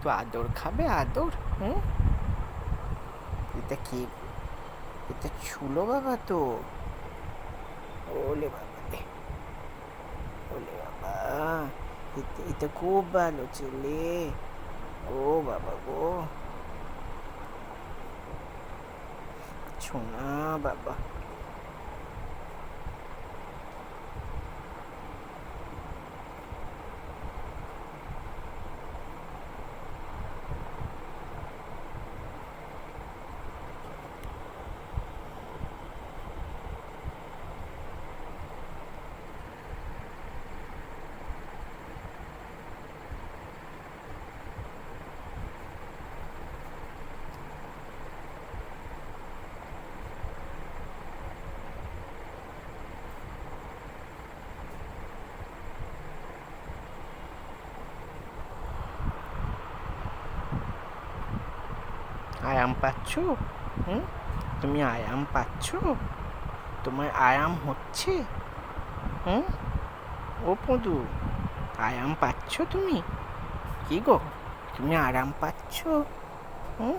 তো আদর খাবে আদর? হুম? এটা কি? এটা ছুলো বাবা তো। ওলে বাবা রে, ওলে বাবা, এটা খুব ভালো ছেলে। ও বাবা গো, সোনা বাবা। আরাম পাচ্ছ? হুম? তুমি আরাম পাচ্ছ? তোমার আরাম হচ্ছে? হুম? ও পদু, আরাম পাচ্ছ তুমি? কি গো, তুমি আরাম পাচ্ছ? হুম?